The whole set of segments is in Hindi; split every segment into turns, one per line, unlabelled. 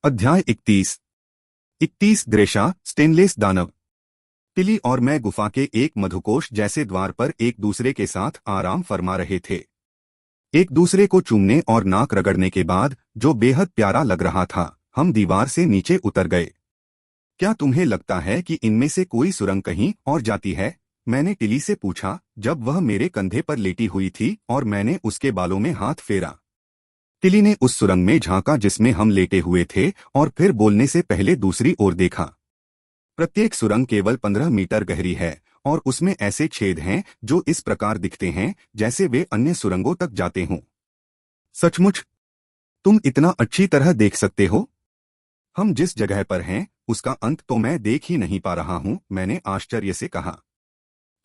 अध्याय 21 ग्रेशा स्टेनलेस दानव। टिली और मैं गुफा के एक मधुकोश जैसे द्वार पर एक दूसरे के साथ आराम फरमा रहे थे। एक दूसरे को चूमने और नाक रगड़ने के बाद, जो बेहद प्यारा लग रहा था, हम दीवार से नीचे उतर गए। क्या तुम्हें लगता है कि इनमें से कोई सुरंग कहीं और जाती है? मैंने टिली से पूछा जब वह मेरे कंधे पर लेटी हुई थी और मैंने उसके बालों में हाथ फेरा। टिली ने उस सुरंग में झांका जिसमें हम लेटे हुए थे और फिर बोलने से पहले दूसरी ओर देखा। प्रत्येक सुरंग केवल 15 मीटर गहरी है और उसमें ऐसे छेद हैं जो इस प्रकार दिखते हैं जैसे वे अन्य सुरंगों तक जाते हों। सचमुच? तुम इतना अच्छी तरह देख सकते हो? हम जिस जगह पर हैं उसका अंत तो मैं देख ही नहीं पा रहा हूं, मैंने आश्चर्य से कहा।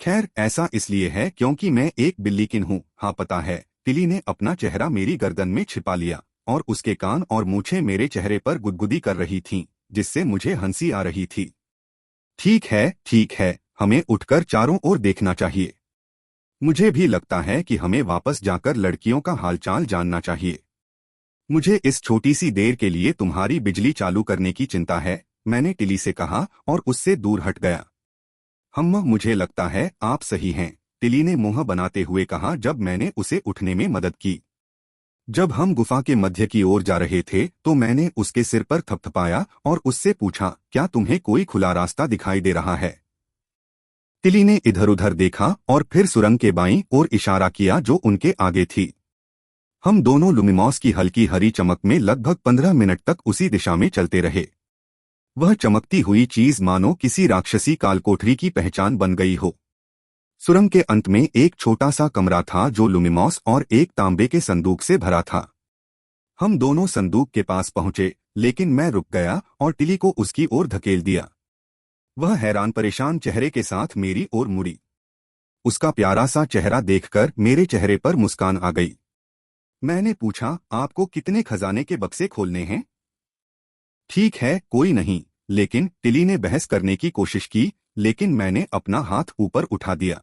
खैर, ऐसा इसलिए है क्योंकि मैं एक बिल्लीकिन हूं। हाँ पता है। टिली ने अपना चेहरा मेरी गर्दन में छिपा लिया और उसके कान और मूछें मेरे चेहरे पर गुदगुदी कर रही थीं, जिससे मुझे हंसी आ रही थी। ठीक है, हमें उठकर चारों ओर देखना चाहिए। मुझे भी लगता है कि हमें वापस जाकर लड़कियों का हालचाल जानना चाहिए। मुझे इस छोटी सी देर के लिए तुम्हारी बिजली चालू करने की चिंता है, मैंने टिली से कहा और उससे दूर हट गया। मुझे लगता है आप सही हैं, टिली ने मुंह बनाते हुए कहा जब मैंने उसे उठने में मदद की। जब हम गुफा के मध्य की ओर जा रहे थे तो मैंने उसके सिर पर थपथपाया और उससे पूछा, क्या तुम्हें कोई खुला रास्ता दिखाई दे रहा है? टिली ने इधर उधर देखा और फिर सुरंग के बाईं ओर इशारा किया जो उनके आगे थी। हम दोनों लुमिनोस की हल्की हरी चमक में लगभग 15 मिनट तक उसी दिशा में चलते रहे। वह चमकती हुई चीज मानो किसी राक्षसी कालकोठरी की पहचान बन गई हो। सुरंग के अंत में एक छोटा सा कमरा था जो लुमिनोस और एक तांबे के संदूक से भरा था। हम दोनों संदूक के पास पहुंचे, लेकिन मैं रुक गया और टिली को उसकी ओर धकेल दिया। वह हैरान परेशान चेहरे के साथ मेरी ओर मुड़ी। उसका प्यारा सा चेहरा देखकर मेरे चेहरे पर मुस्कान आ गई। मैंने पूछा, आपको कितने खजाने के बक्से खोलने हैं? ठीक है, कोई नहीं, लेकिन टिली ने बहस करने की कोशिश की, लेकिन मैंने अपना हाथ ऊपर उठा दिया।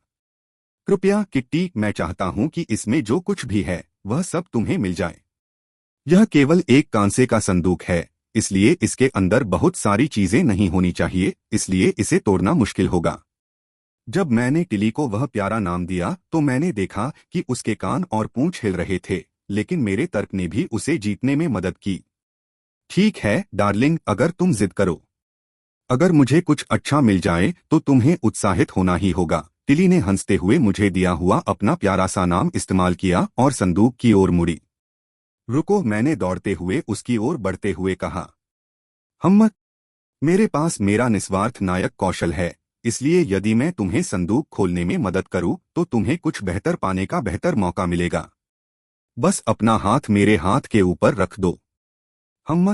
कृपया किट्टी, मैं चाहता हूं कि इसमें जो कुछ भी है वह सब तुम्हें मिल जाए। यह केवल एक कांसे का संदूक है, इसलिए इसके अंदर बहुत सारी चीजें नहीं होनी चाहिए, इसलिए इसे तोड़ना मुश्किल होगा। जब मैंने टिली को वह प्यारा नाम दिया तो मैंने देखा कि उसके कान और पूंछ हिल रहे थे, लेकिन मेरे तर्क ने भी उसे जीतने में मदद की। ठीक है डार्लिंग, अगर तुम जिद करो। अगर मुझे कुछ अच्छा मिल जाए तो तुम्हें उत्साहित होना ही होगा। टिली ने हंसते हुए मुझे दिया हुआ अपना प्यारा सा नाम इस्तेमाल किया और संदूक की ओर मुड़ी। रुको, मैंने दौड़ते हुए उसकी ओर बढ़ते हुए कहा। मेरे पास मेरा निस्वार्थ नायक कौशल है, इसलिए यदि मैं तुम्हें संदूक खोलने में मदद करूं तो तुम्हें कुछ बेहतर पाने का बेहतर मौका मिलेगा। बस अपना हाथ मेरे हाथ के ऊपर रख दो।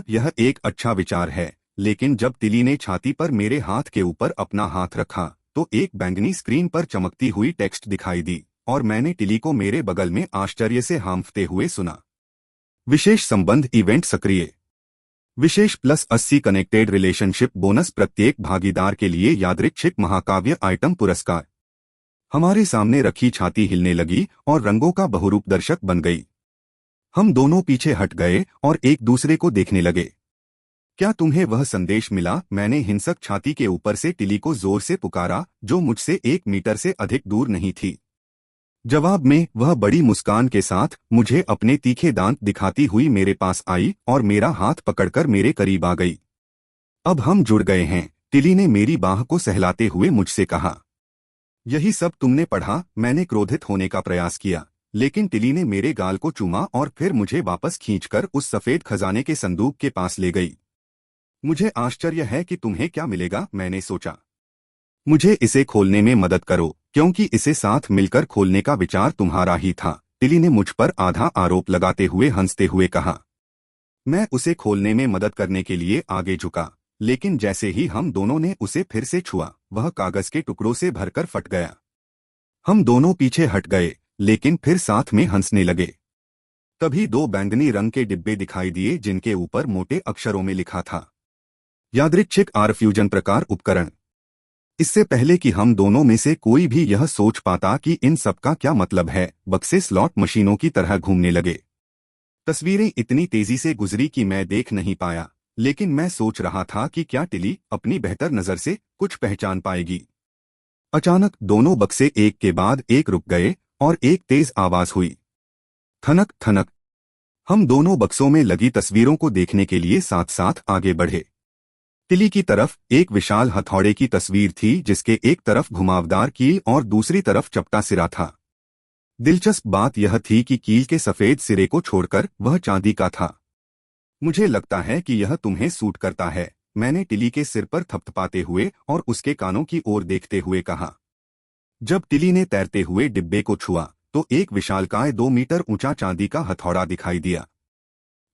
यह एक अच्छा विचार है, लेकिन जब टिली ने छाती पर मेरे हाथ के ऊपर अपना हाथ रखा तो एक बैंगनी स्क्रीन पर चमकती हुई टेक्स्ट दिखाई दी और मैंने टिली को मेरे बगल में आश्चर्य से हांफते हुए सुना। विशेष संबंध इवेंट सक्रिय। विशेष +80 कनेक्टेड रिलेशनशिप बोनस प्रत्येक भागीदार के लिए यादृच्छिक महाकाव्य आइटम पुरस्कार। हमारे सामने रखी छाती हिलने लगी और रंगों का बहुरूप दर्शक बन गई। हम दोनों पीछे हट गए और एक दूसरे को देखने लगे। क्या तुम्हें वह संदेश मिला? मैंने हिंसक छाती के ऊपर से टिली को जोर से पुकारा, जो मुझसे 1 मीटर से अधिक दूर नहीं थी। जवाब में वह बड़ी मुस्कान के साथ मुझे अपने तीखे दांत दिखाती हुई मेरे पास आई और मेरा हाथ पकड़कर मेरे करीब आ गई। अब हम जुड़ गए हैं, टिली ने मेरी बाह को सहलाते हुए मुझसे कहा। यही सब तुमने पढ़ा? मैंने क्रोधित होने का प्रयास किया, लेकिन टिली ने मेरे गाल को चूमा और फिर मुझे वापस खींचकर उस सफेद खजाने के संदूक के पास ले गई। मुझे आश्चर्य है कि तुम्हें क्या मिलेगा, मैंने सोचा। मुझे इसे खोलने में मदद करो, क्योंकि इसे साथ मिलकर खोलने का विचार तुम्हारा ही था, टिली ने मुझ पर आधा आरोप लगाते हुए हंसते हुए कहा। मैं उसे खोलने में मदद करने के लिए आगे झुका, लेकिन जैसे ही हम दोनों ने उसे फिर से छुआ, वह कागज के टुकड़ों से भरकर फट गया। हम दोनों पीछे हट गए, लेकिन फिर साथ में हंसने लगे। तभी 2 बैंगनी रंग के डिब्बे दिखाई दिए जिनके ऊपर मोटे अक्षरों में लिखा था, यादृच्छिक आर फ्यूजन प्रकार उपकरण। इससे पहले कि हम दोनों में से कोई भी यह सोच पाता कि इन सब का क्या मतलब है, बक्से स्लॉट मशीनों की तरह घूमने लगे। तस्वीरें इतनी तेजी से गुजरी कि मैं देख नहीं पाया, लेकिन मैं सोच रहा था कि क्या टिली अपनी बेहतर नजर से कुछ पहचान पाएगी। अचानक दोनों बक्से एक के बाद एक रुक गए और एक तेज आवाज हुई, थनक थनक। हम दोनों बक्सों में लगी तस्वीरों को देखने के लिए साथ साथ आगे बढ़े। टिली की तरफ एक विशाल हथौड़े की तस्वीर थी जिसके एक तरफ घुमावदार कील और दूसरी तरफ चपटा सिरा था। दिलचस्प बात यह थी कि कील के सफेद सिरे को छोड़कर वह चांदी का था। मुझे लगता है कि यह तुम्हें सूट करता है, मैंने टिली के सिर पर थपथपाते हुए और उसके कानों की ओर देखते हुए कहा। जब टिली ने तैरते हुए डिब्बे को छुआ तो एक विशालकाय 2 मीटर ऊंचा चांदी का हथौड़ा दिखाई दिया।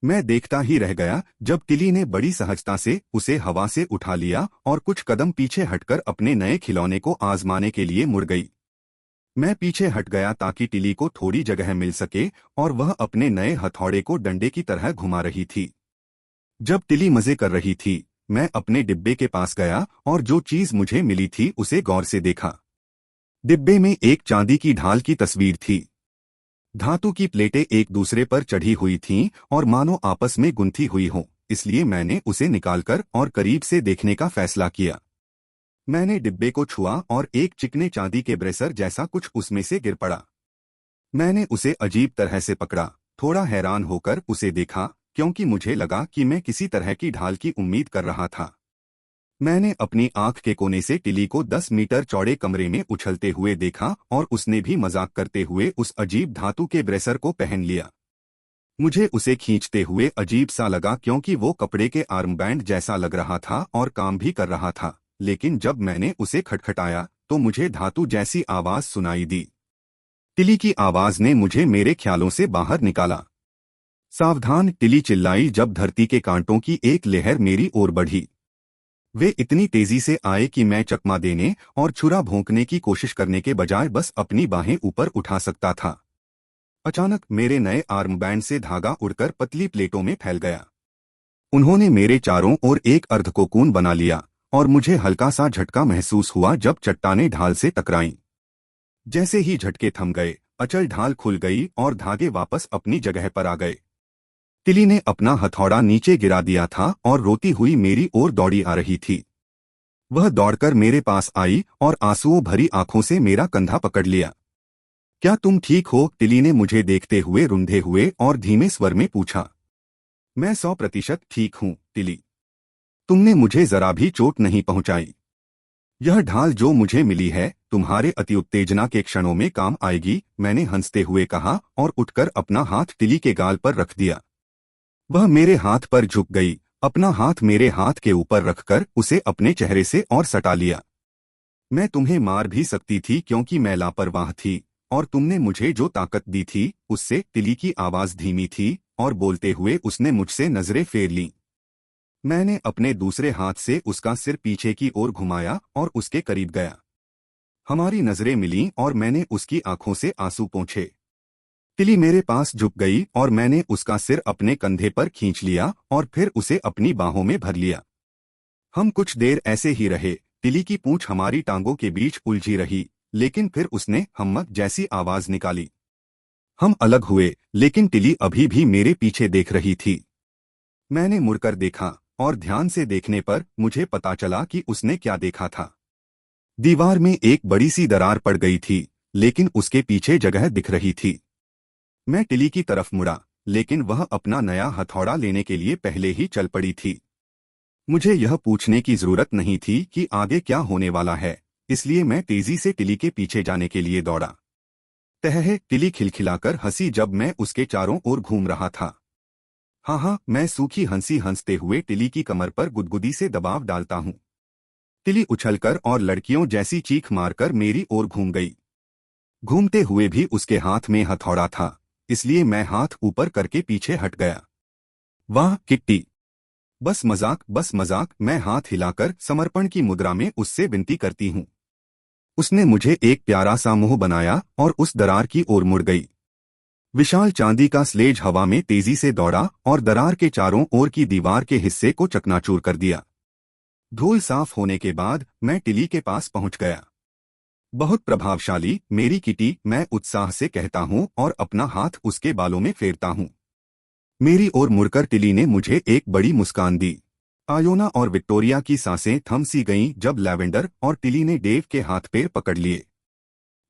मैं देखता ही रह गया जब टिली ने बड़ी सहजता से उसे हवा से उठा लिया और कुछ कदम पीछे हटकर अपने नए खिलौने को आजमाने के लिए मुड़ गई। मैं पीछे हट गया ताकि टिली को थोड़ी जगह मिल सके और वह अपने नए हथौड़े को डंडे की तरह घुमा रही थी। जब टिली मजे कर रही थी, मैं अपने डिब्बे के पास गया और जो चीज मुझे मिली थी उसे गौर से देखा। डिब्बे में एक चांदी की ढाल की तस्वीर थी। धातु की प्लेटें एक दूसरे पर चढ़ी हुई थीं और मानो आपस में गुंथी हुई हों, इसलिए मैंने उसे निकालकर और करीब से देखने का फैसला किया। मैंने डिब्बे को छुआ और एक चिकने चांदी के ब्रेसर जैसा कुछ उसमें से गिर पड़ा। मैंने उसे अजीब तरह से पकड़ा, थोड़ा हैरान होकर उसे देखा क्योंकि मुझे लगा कि मैं किसी तरह की ढाल की उम्मीद कर रहा था। मैंने अपनी आंख के कोने से टिली को 10 मीटर चौड़े कमरे में उछलते हुए देखा और उसने भी मजाक करते हुए उस अजीब धातु के ब्रेसर को पहन लिया। मुझे उसे खींचते हुए अजीब सा लगा क्योंकि वो कपड़े के आर्मबैंड जैसा लग रहा था और काम भी कर रहा था, लेकिन जब मैंने उसे खटखटाया तो मुझे धातु जैसी आवाज सुनाई दी। टिली की आवाज ने मुझे मेरे ख्यालों से बाहर निकाला। सावधान, टिली चिल्लाई जब धरती के कांटों की एक लहर मेरी ओर बढ़ी। वे इतनी तेजी से आए कि मैं चकमा देने और छुरा भोंकने की कोशिश करने के बजाय बस अपनी बाहें ऊपर उठा सकता था। अचानक मेरे नए आर्मबैंड से धागा उड़कर पतली प्लेटों में फैल गया। उन्होंने मेरे चारों ओर एक अर्धकोकून बना लिया और मुझे हल्का सा झटका महसूस हुआ जब चट्टानें ढाल से टकराईं। जैसे ही झटके थम गए, अचल ढाल खुल गई और धागे वापस अपनी जगह पर आ गए। टिली ने अपना हथौड़ा नीचे गिरा दिया था और रोती हुई मेरी ओर दौड़ी आ रही थी। वह दौड़कर मेरे पास आई और आंसुओं भरी आंखों से मेरा कंधा पकड़ लिया। क्या तुम ठीक हो? टिली ने मुझे देखते हुए रुंधे हुए और धीमे स्वर में पूछा। मैं 100% ठीक हूँ टिली। तुमने मुझे जरा भी चोट नहीं पहुंचाई। यह ढाल जो मुझे मिली है तुम्हारे अतिउत्तेजना के क्षणों में काम आएगी, मैंने हंसते हुए कहा और उठकर अपना हाथ टिली के गाल पर रख दिया। वह मेरे हाथ पर झुक गई, अपना हाथ मेरे हाथ के ऊपर रखकर उसे अपने चेहरे से और सटा लिया। मैं तुम्हें मार भी सकती थी क्योंकि मैं लापरवाह थी और तुमने मुझे जो ताकत दी थी उससे। टिली की आवाज धीमी थी और बोलते हुए उसने मुझसे नजरें फेर लीं। मैंने अपने दूसरे हाथ से उसका सिर पीछे की ओर घुमाया और उसके करीब गया। हमारी नजरें मिलीं और मैंने उसकी आंखों से आंसू पोंछे। टिली मेरे पास झुक गई और मैंने उसका सिर अपने कंधे पर खींच लिया और फिर उसे अपनी बाहों में भर लिया। हम कुछ देर ऐसे ही रहे। टिली की पूंछ हमारी टांगों के बीच उलझी रही, लेकिन फिर उसने हम्मक जैसी आवाज निकाली। हम अलग हुए, लेकिन टिली अभी भी मेरे पीछे देख रही थी। मैंने मुड़कर देखा और ध्यान से देखने पर मुझे पता चला कि उसने क्या देखा था। दीवार में एक बड़ी सी दरार पड़ गई थी, लेकिन उसके पीछे जगह दिख रही थी। मैं टिली की तरफ मुड़ा, लेकिन वह अपना नया हथौड़ा लेने के लिए पहले ही चल पड़ी थी। मुझे यह पूछने की जरूरत नहीं थी कि आगे क्या होने वाला है, इसलिए मैं तेजी से टिली के पीछे जाने के लिए दौड़ा। तह टिली खिलखिलाकर हंसी जब मैं उसके चारों ओर घूम रहा था। हाँ हाँ, मैं सूखी हंसी हंसते हुए टिली की कमर पर गुदगुदी से दबाव डालता हूँ। टिली उछलकर और लड़कियों जैसी चीख मारकर मेरी ओर घूम गई। घूमते हुए भी उसके हाथ में हथौड़ा था, इसलिए मैं हाथ ऊपर करके पीछे हट गया। वाह किट्टी, बस मजाक, मैं हाथ हिलाकर समर्पण की मुद्रा में उससे विनती करती हूँ। उसने मुझे एक प्यारा सा मुंह बनाया और उस दरार की ओर मुड़ गई। विशाल चांदी का स्लेज हवा में तेजी से दौड़ा और दरार के चारों ओर की दीवार के हिस्से को चकनाचूर कर दिया। धूल साफ होने के बाद मैं टिली के पास पहुंच गया। बहुत प्रभावशाली मेरी किटी, मैं उत्साह से कहता हूं और अपना हाथ उसके बालों में फेरता हूं। मेरी ओर मुड़कर टिली ने मुझे एक बड़ी मुस्कान दी। आयोना और विक्टोरिया की सांसें थम सी गईं जब लैवेंडर और टिली ने डेव के हाथ पैर पकड़ लिए।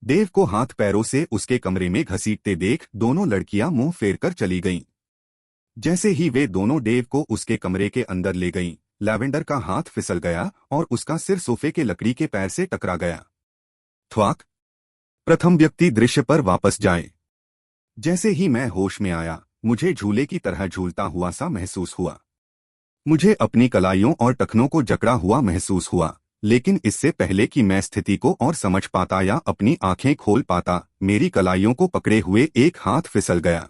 डेव को हाथ पैरों से उसके कमरे में घसीटते देख दोनों लड़कियां मुंह फेरकर चली गईं। जैसे ही वे दोनों डेव को उसके कमरे के अंदर ले गईं, लैवेंडर का हाथ फिसल गया और उसका सिर सोफे के लकड़ी के पैर से टकरा गया। थ्वाक। प्रथम व्यक्ति दृश्य पर वापस जाएं। जैसे ही मैं होश में आया, मुझे झूले की तरह झूलता हुआ सा महसूस हुआ। मुझे अपनी कलाइयों और टखनों को जकड़ा हुआ महसूस हुआ, लेकिन इससे पहले कि मैं स्थिति को और समझ पाता या अपनी आंखें खोल पाता, मेरी कलाइयों को पकड़े हुए एक हाथ फिसल गया।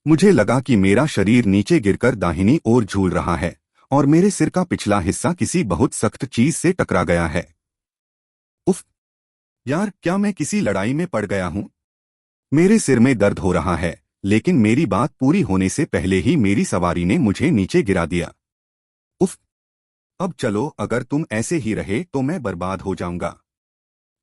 मुझे लगा कि मेरा शरीर नीचे गिरकर दाहिनी ओर झूल रहा है और मेरे सिर का पिछला हिस्सा किसी बहुत सख्त चीज से टकरा गया है। उफ! यार, क्या मैं किसी लड़ाई में पड़ गया हूं? मेरे सिर में दर्द हो रहा है, लेकिन मेरी बात पूरी होने से पहले ही मेरी सवारी ने मुझे नीचे गिरा दिया। उफ! अब चलो, अगर तुम ऐसे ही रहे तो मैं बर्बाद हो जाऊंगा।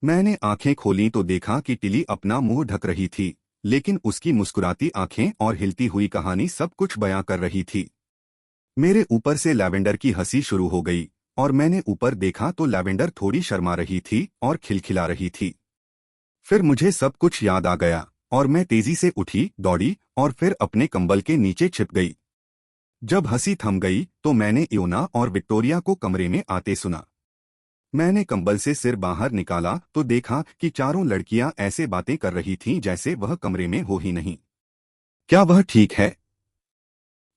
मैंने आंखें खोली तो देखा कि टिली अपना मुंह ढक रही थी, लेकिन उसकी मुस्कुराती आंखें और हिलती हुई कहानी सब कुछ बयां कर रही थी। मेरे ऊपर से लैवेंडर की हंसी शुरू हो गई और मैंने ऊपर देखा तो लैवेंडर थोड़ी शर्मा रही थी और खिलखिला रही थी। फिर मुझे सब कुछ याद आ गया और मैं तेजी से उठी, दौड़ी और फिर अपने कंबल के नीचे छिप गई। जब हंसी थम गई तो मैंने इयोना और विक्टोरिया को कमरे में आते सुना। मैंने कंबल से सिर बाहर निकाला तो देखा कि चारों लड़कियां ऐसे बातें कर रही थीं जैसे वह कमरे में हो ही नहीं। क्या वह ठीक है?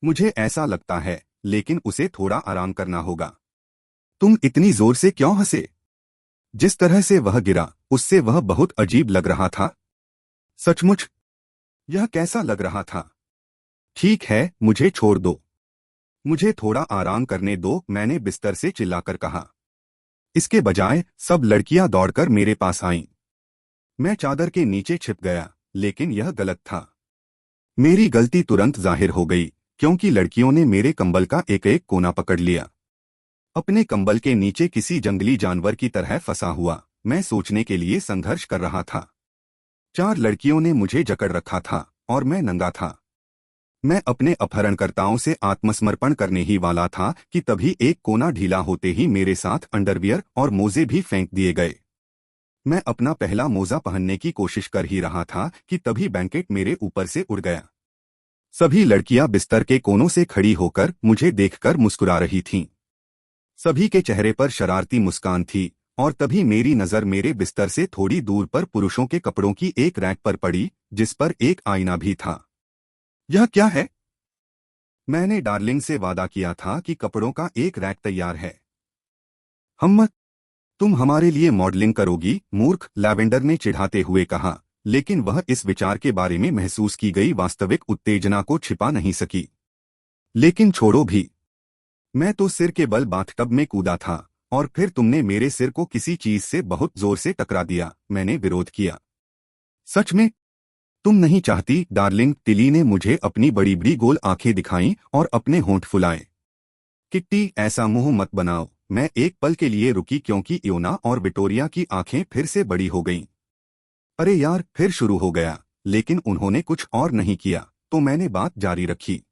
मुझे ऐसा लगता है, लेकिन उसे थोड़ा आराम करना होगा। तुम इतनी जोर से क्यों हंसे? जिस तरह से वह गिरा, उससे वह बहुत अजीब लग रहा था। सचमुच? यह कैसा लग रहा था? ठीक है, मुझे छोड़ दो। मुझे थोड़ा आराम करने दो, मैंने बिस्तर से चिल्लाकर कहा। इसके बजाय सब लड़कियां दौड़कर मेरे पास आईं। मैं चादर के नीचे छिप गया, लेकिन यह गलत था। मेरी गलती तुरंत जाहिर हो गई, क्योंकि लड़कियों ने मेरे कंबल का एक एक कोना पकड़ लिया। अपने कंबल के नीचे किसी जंगली जानवर की तरह फंसा हुआ, मैं सोचने के लिए संघर्ष कर रहा था। 4 लड़कियों ने मुझे जकड़ रखा था और मैं नंगा था। मैं अपने अपहरणकर्ताओं से आत्मसमर्पण करने ही वाला था कि तभी एक कोना ढीला होते ही मेरे साथ अंडरवियर और मोजे भी फेंक दिए गए। मैं अपना पहला मोजा पहनने की कोशिश कर ही रहा था कि तभी ब्लैंकेट मेरे ऊपर से उड़ गया। सभी लड़कियां बिस्तर के कोनों से खड़ी होकर मुझे देखकर मुस्कुरा रही थीं। सभी के चेहरे पर शरारती मुस्कान थी और तभी मेरी नजर मेरे बिस्तर से थोड़ी दूर पर पुरुषों के कपड़ों की एक रैक पर पड़ी, जिस पर एक आईना भी था। यह क्या है? मैंने डार्लिंग से वादा किया था कि कपड़ों का एक रैक तैयार है। हम तुम हमारे लिए मॉडलिंग करोगी, मूर्ख, लैवेंडर ने चिढ़ाते हुए कहा, लेकिन वह इस विचार के बारे में महसूस की गई वास्तविक उत्तेजना को छिपा नहीं सकी। लेकिन छोड़ो भी, मैं तो सिर के बल बाथटब में कूदा था और फिर तुमने मेरे सिर को किसी चीज से बहुत जोर से टकरा दिया। मैंने विरोध किया। सच में? तुम नहीं चाहती, डार्लिंग, टिली ने मुझे अपनी बड़ी बड़ी गोल आंखें दिखाईं और अपने होंठ फुलाए। किट्टी, ऐसा मुंह मत बनाओ। मैं एक पल के लिए रुकी क्योंकि इयोना और विक्टोरिया की आंखें फिर से बड़ी हो गईं। अरे यार, फिर शुरू हो गया, लेकिन उन्होंने कुछ और नहीं किया तो मैंने बात जारी रखी।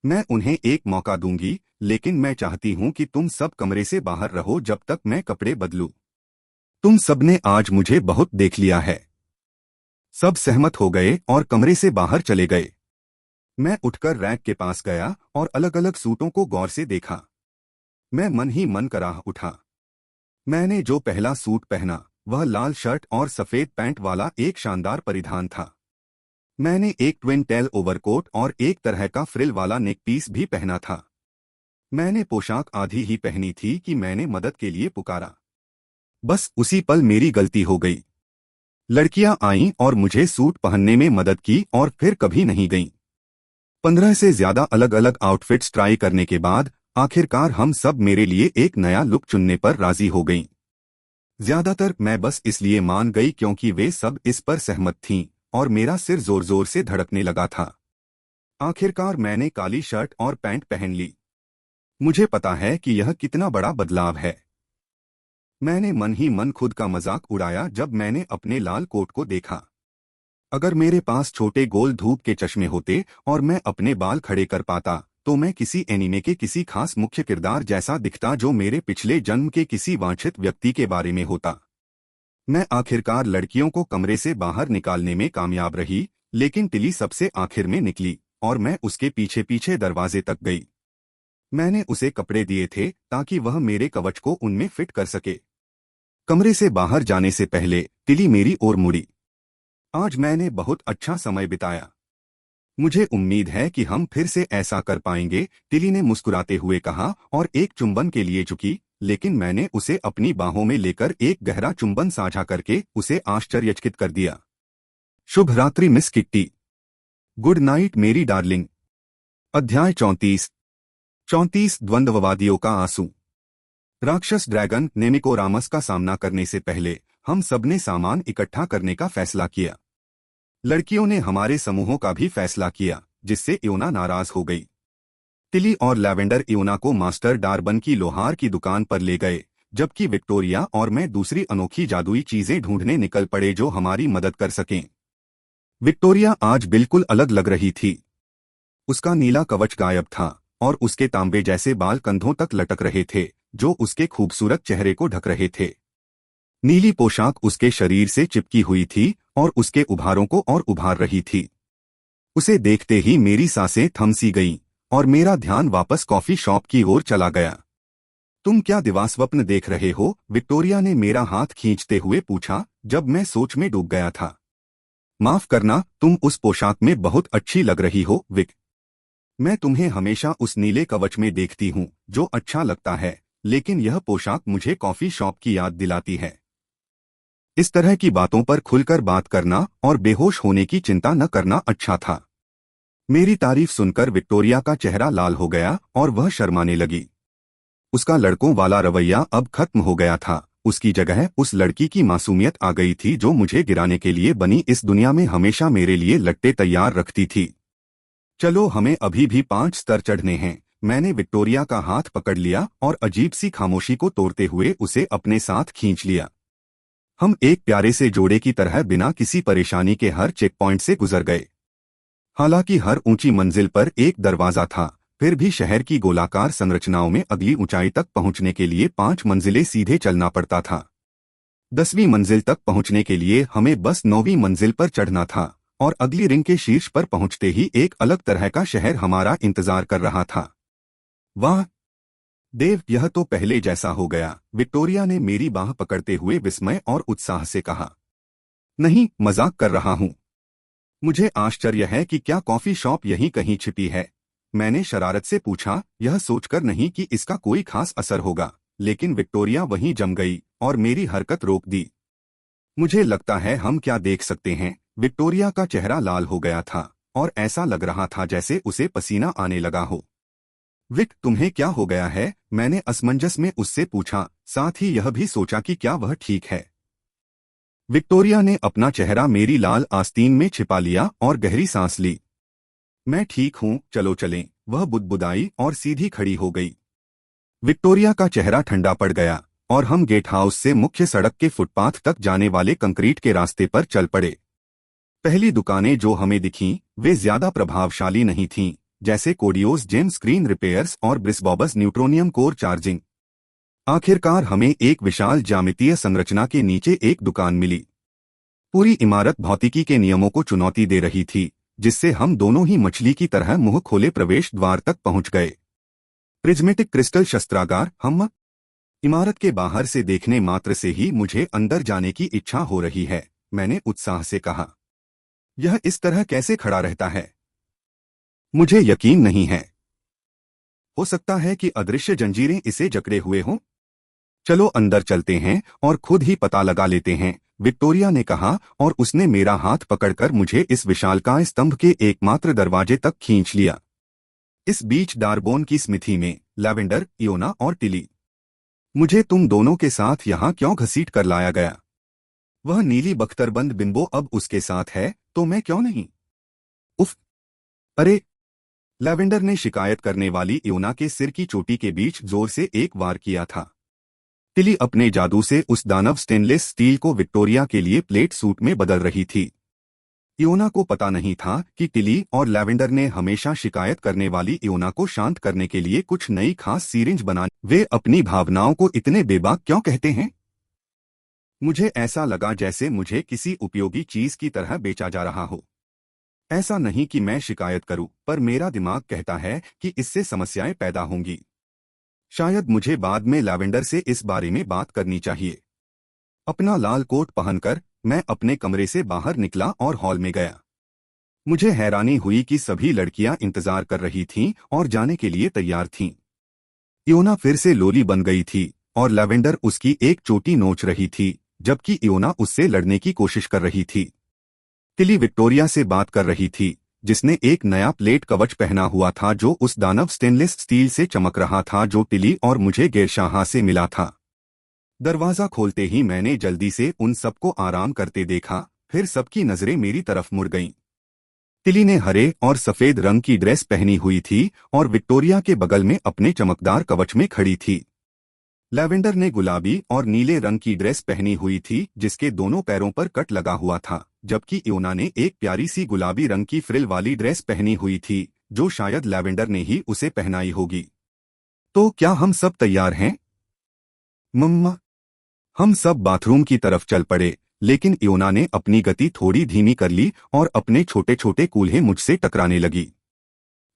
मैं उन्हें एक मौका दूंगी, लेकिन मैं चाहती हूं कि तुम सब कमरे से बाहर रहो जब तक मैं कपड़े बदलूं। तुम सबने आज मुझे बहुत देख लिया है। सब सहमत हो गए और कमरे से बाहर चले गए। मैं उठकर रैक के पास गया और अलग अलग सूटों को गौर से देखा। मैं मन ही मन कराह उठा। मैंने जो पहला सूट पहना वह लाल शर्ट और सफेद पैंट वाला एक शानदार परिधान था। मैंने एक ट्विन टेल ओवरकोट और एक तरह का फ्रिल वाला नेक पीस भी पहना था। मैंने पोशाक आधी ही पहनी थी कि मैंने मदद के लिए पुकारा। बस उसी पल मेरी गलती हो गई। लड़कियां आईं और मुझे सूट पहनने में मदद की और फिर कभी नहीं गईं। 15 से ज्यादा अलग अलग आउटफिट्स ट्राई करने के बाद आखिरकार हम सब मेरे लिए एक नया लुक चुनने पर राजी हो गईं। ज्यादातर मैं बस इसलिए मान गई क्योंकि वे सब इस पर सहमत थीं और मेरा सिर जोर जोर से धड़कने लगा था। आखिरकार मैंने काली शर्ट और पैंट पहन ली। मुझे पता है कि यह कितना बड़ा बदलाव है। मैंने मन ही मन खुद का मजाक उड़ाया जब मैंने अपने लाल कोट को देखा। अगर मेरे पास छोटे गोल धूप के चश्मे होते और मैं अपने बाल खड़े कर पाता तो मैं किसी एनीमे के किसी खास मुख्य किरदार जैसा दिखता जो मेरे पिछले जन्म के किसी वांछित व्यक्ति के बारे में होता। मैं आखिरकार लड़कियों को कमरे से बाहर निकालने में कामयाब रही, लेकिन टिली सबसे आखिर में निकली और मैं उसके पीछे पीछे दरवाजे तक गई। मैंने उसे कपड़े दिए थे ताकि वह मेरे कवच को उनमें फिट कर सके। कमरे से बाहर जाने से पहले टिली मेरी ओर मुड़ी। आज मैंने बहुत अच्छा समय बिताया। मुझे उम्मीद है कि हम फिर से ऐसा कर पाएंगे, टिली ने मुस्कुराते हुए कहा और एक चुंबन के लिए झुकी, लेकिन मैंने उसे अपनी बाहों में लेकर एक गहरा चुंबन साझा करके उसे आश्चर्यचकित कर दिया। शुभ रात्रि मिस किट्टी। गुड नाइट मेरी डार्लिंग। अध्याय 34 द्वंद्ववादियों का आंसू। राक्षस ड्रैगन नेमिकोरामस का सामना करने से पहले हम सबने सामान इकट्ठा करने का फैसला किया। लड़कियों ने हमारे समूहों का भी फैसला किया, जिससे इयोना नाराज हो गई। टिली और लैवेंडर इयोना को मास्टर डार्बन की लोहार की दुकान पर ले गए, जबकि विक्टोरिया और मैं दूसरी अनोखी जादुई चीजें ढूंढने निकल पड़े जो हमारी मदद कर सकें। विक्टोरिया आज बिल्कुल अलग लग रही थी। उसका नीला कवच गायब था और उसके तांबे जैसे बाल कंधों तक लटक रहे थे, जो उसके खूबसूरत चेहरे को ढक रहे थे। नीली पोशाक उसके शरीर से चिपकी हुई थी और उसके उभारों को और उभार रही थी। उसे देखते ही मेरी सांसें थम सी गईं और मेरा ध्यान वापस कॉफी शॉप की ओर चला गया। तुम क्या दिवास्वप्न देख रहे हो? विक्टोरिया ने मेरा हाथ खींचते हुए पूछा, जब मैं सोच में डूब गया था। माफ करना, तुम उस पोशाक में बहुत अच्छी लग रही हो विक। मैं तुम्हें हमेशा उस नीले कवच में देखती हूँ जो अच्छा लगता है, लेकिन यह पोशाक मुझे कॉफी शॉप की याद दिलाती है। इस तरह की बातों पर खुलकर बात करना और बेहोश होने की चिंता न करना अच्छा था। मेरी तारीफ सुनकर विक्टोरिया का चेहरा लाल हो गया और वह शर्माने लगी। उसका लड़कों वाला रवैया अब खत्म हो गया था। उसकी जगह उस लड़की की मासूमियत आ गई थी जो मुझे गिराने के लिए बनी इस दुनिया में हमेशा मेरे लिए लट्टे तैयार रखती थी। चलो, हमें अभी भी 5 स्तर चढ़ने हैं। मैंने विक्टोरिया का हाथ पकड़ लिया और अजीब सी खामोशी को तोड़ते हुए उसे अपने साथ खींच लिया। हम एक प्यारे से जोड़े की तरह बिना किसी परेशानी के हर चेक पॉइंट से गुजर गए। हालांकि हर ऊंची मंजिल पर एक दरवाजा था, फिर भी शहर की गोलाकार संरचनाओं में अगली ऊंचाई तक पहुंचने के लिए 5 मंजिलें सीधे चलना पड़ता था। 10वीं मंजिल तक पहुंचने के लिए हमें बस 9वीं मंजिल पर चढ़ना था और अगली रिंग के शीर्ष पर पहुंचते ही एक अलग तरह का शहर हमारा इंतजार कर रहा था। वाह देव, यह तो पहले जैसा हो गया, विक्टोरिया ने मेरी बाह पकड़ते हुए विस्मय और उत्साह से कहा। नहीं, मजाक कर रहा हूं। मुझे आश्चर्य है कि क्या कॉफी शॉप यहीं कहीं छिपी है। मैंने शरारत से पूछा, यह सोचकर नहीं कि इसका कोई खास असर होगा, लेकिन विक्टोरिया वहीं जम गई और मेरी हरकत रोक दी। मुझे लगता है हम क्या देख सकते हैं। विक्टोरिया का चेहरा लाल हो गया था और ऐसा लग रहा था जैसे उसे पसीना आने लगा हो। विक, तुम्हें क्या हो गया है? मैंने असमंजस में उससे पूछा, साथ ही यह भी सोचा कि क्या वह ठीक है। विक्टोरिया ने अपना चेहरा मेरी लाल आस्तीन में छिपा लिया और गहरी सांस ली। मैं ठीक हूँ, चलो चलें। वह बुदबुदाई और सीधी खड़ी हो गई। विक्टोरिया का चेहरा ठंडा पड़ गया और हम गेट हाउस से मुख्य सड़क के फुटपाथ तक जाने वाले कंक्रीट के रास्ते पर चल पड़े। पहली दुकानें जो हमें दिखीं, वे ज्यादा प्रभावशाली नहीं थीं, जैसे कोडियोस जेम स्क्रीन रिपेयर्स और ब्रिसबॉबस न्यूट्रोनियम कोर चार्जिंग। आखिरकार हमें एक विशाल ज्यामितीय संरचना के नीचे एक दुकान मिली। पूरी इमारत भौतिकी के नियमों को चुनौती दे रही थी, जिससे हम दोनों ही मछली की तरह मुंह खोले प्रवेश द्वार तक पहुंच गए। प्रिज्मेटिक क्रिस्टल शस्त्रागार। हम इमारत के बाहर से देखने मात्र से ही मुझे अंदर जाने की इच्छा हो रही है, मैंने उत्साह से कहा। यह इस तरह कैसे खड़ा रहता है? मुझे यकीन नहीं है। हो सकता है कि अदृश्य जंजीरें इसे जकड़े हुए हों। चलो अंदर चलते हैं और खुद ही पता लगा लेते हैं, विक्टोरिया ने कहा और उसने मेरा हाथ पकड़कर मुझे इस विशालकाय स्तंभ के एकमात्र दरवाजे तक खींच लिया। इस बीच डार्बोन की स्मिथी में लैवेंडर, इयोना और टिली। मुझे तुम दोनों के साथ यहाँ क्यों घसीट कर लाया गया? वह नीली बख्तरबंद बिंबो अब उसके साथ है, तो मैं क्यों नहीं? उफ! अरे! लैवेंडर ने शिकायत करने वाली इयोना के सिर की चोटी के बीच जोर से एक वार किया था। टिली अपने जादू से उस दानव स्टेनलेस स्टील को विक्टोरिया के लिए प्लेट सूट में बदल रही थी। इयोना को पता नहीं था कि टिली और लैवेंडर ने हमेशा शिकायत करने वाली इयोना को शांत करने के लिए कुछ नई खास सीरिंज बना। वे अपनी भावनाओं को इतने बेबाक क्यों कहते हैं? मुझे ऐसा लगा जैसे मुझे किसी उपयोगी चीज की तरह बेचा जा रहा हो। ऐसा नहीं कि मैं शिकायत करूं, पर मेरा दिमाग कहता है कि इससे समस्याएं पैदा होंगी। शायद मुझे बाद में लैवेंडर से इस बारे में बात करनी चाहिए। अपना लाल कोट पहनकर मैं अपने कमरे से बाहर निकला और हॉल में गया। मुझे हैरानी हुई कि सभी लड़कियां इंतजार कर रही थीं और जाने के लिए तैयार थीं। इयोना फिर से लोली बन गई थी और लैवेंडर उसकी एक चोटी नोच रही थी, जबकि इयोना उससे लड़ने की कोशिश कर रही थी। टिली विक्टोरिया से बात कर रही थी, जिसने एक नया प्लेट कवच पहना हुआ था जो उस दानव स्टेनलेस स्टील से चमक रहा था जो टिली और मुझे गेरशाह से मिला था। दरवाजा खोलते ही मैंने जल्दी से उन सबको आराम करते देखा, फिर सबकी नजरें मेरी तरफ मुड़ गईं। टिली ने हरे और सफेद रंग की ड्रेस पहनी हुई थी और विक्टोरिया के बगल में अपने चमकदार कवच में खड़ी थी। लैवेंडर ने गुलाबी और नीले रंग की ड्रेस पहनी हुई थी जिसके दोनों पैरों पर कट लगा हुआ था, जबकि इयोना ने एक प्यारी सी गुलाबी रंग की फ्रिल वाली ड्रेस पहनी हुई थी जो शायद लैवेंडर ने ही उसे पहनाई होगी। तो क्या हम सब तैयार हैं? मम्मा। हम सब बाथरूम की तरफ चल पड़े, लेकिन इयोना ने अपनी गति थोड़ी धीमी कर ली और अपने छोटे छोटे कूल्हे मुझसे टकराने लगी।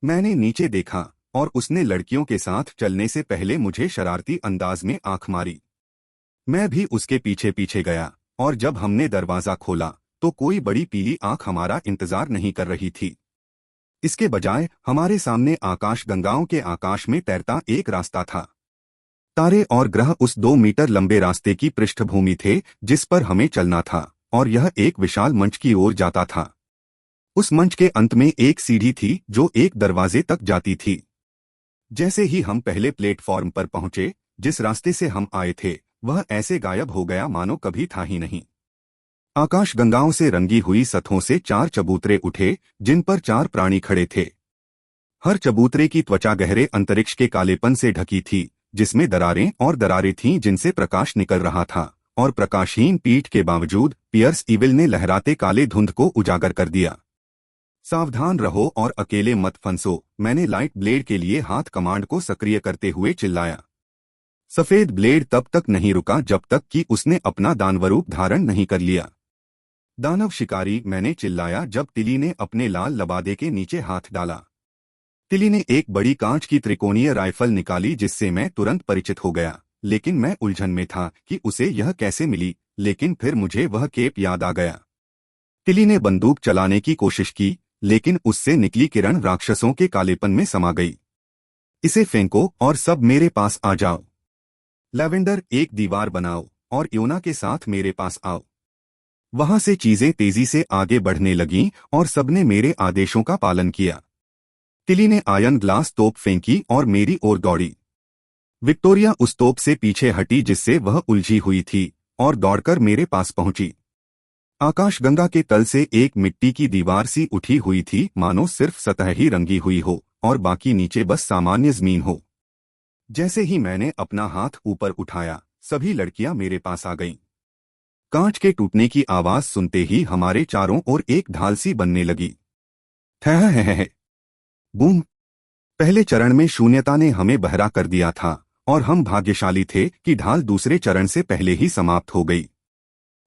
मैंने नीचे देखा और उसने लड़कियों के साथ चलने से पहले मुझे शरारती अंदाज में आंख मारी। मैं भी उसके पीछे पीछे गया और जब हमने दरवाजा खोला तो कोई बड़ी पीली आंख हमारा इंतजार नहीं कर रही थी। इसके बजाय हमारे सामने आकाश गंगाओं के आकाश में तैरता एक रास्ता था। तारे और ग्रह उस 2 मीटर लंबे रास्ते की पृष्ठभूमि थे जिस पर हमें चलना था, और यह एक विशाल मंच की ओर जाता था। उस मंच के अंत में एक सीढ़ी थी जो एक दरवाजे तक जाती थी। जैसे ही हम पहले प्लेटफॉर्म पर पहुंचे, जिस रास्ते से हम आए थे वह ऐसे गायब हो गया मानो कभी था ही नहीं। आकाश गंगाओं से रंगी हुई सतहों से 4 चबूतरे उठे जिन पर 4 प्राणी खड़े थे। हर चबूतरे की त्वचा गहरे अंतरिक्ष के कालेपन से ढकी थी, जिसमें दरारें और दरारें थीं जिनसे प्रकाश निकल रहा था, और प्रकाशहीन पीठ के बावजूद पियर्स ईविल ने लहराते काले धुंध को उजागर कर दिया। सावधान रहो और अकेले मत फंसो, मैंने लाइट ब्लेड के लिए हाथ कमांड को सक्रिय करते हुए चिल्लाया। सफेद ब्लेड तब तक नहीं रुका जब तक कि उसने अपना दानवरूप धारण नहीं कर लिया। दानव शिकारी, मैंने चिल्लाया जब टिली ने अपने लाल लबादे के नीचे हाथ डाला। टिली ने एक बड़ी कांच की त्रिकोणीय राइफल निकाली जिससे मैं तुरंत परिचित हो गया, लेकिन मैं उलझन में था कि उसे यह कैसे मिली, लेकिन फिर मुझे वह केप याद आ गया। टिली ने बंदूक चलाने की कोशिश की, लेकिन उससे निकली किरण राक्षसों के कालेपन में समा गई। इसे फेंको और सब मेरे पास आ जाओ। लैवेंडर, एक दीवार बनाओ और इयोना के साथ मेरे पास आओ। वहां से चीजें तेजी से आगे बढ़ने लगीं और सबने मेरे आदेशों का पालन किया। टिली ने आयन ग्लास तोप फेंकी और मेरी ओर दौड़ी। विक्टोरिया उस तोप से पीछे हटी जिससे वह उलझी हुई थी और दौड़कर मेरे पास पहुंची। आकाशगंगा के तल से एक मिट्टी की दीवार सी उठी हुई थी, मानो सिर्फ सतह ही रंगी हुई हो और बाकी नीचे बस सामान्य जमीन हो। जैसे ही मैंने अपना हाथ ऊपर उठाया, सभी लड़कियां मेरे पास आ गईं। कांच के टूटने की आवाज सुनते ही हमारे चारों ओर एक ढाल सी बनने लगी। है बूम। पहले चरण में शून्यता ने हमें बहरा कर दिया था और हम भाग्यशाली थे कि ढाल दूसरे चरण से पहले ही समाप्त हो गई।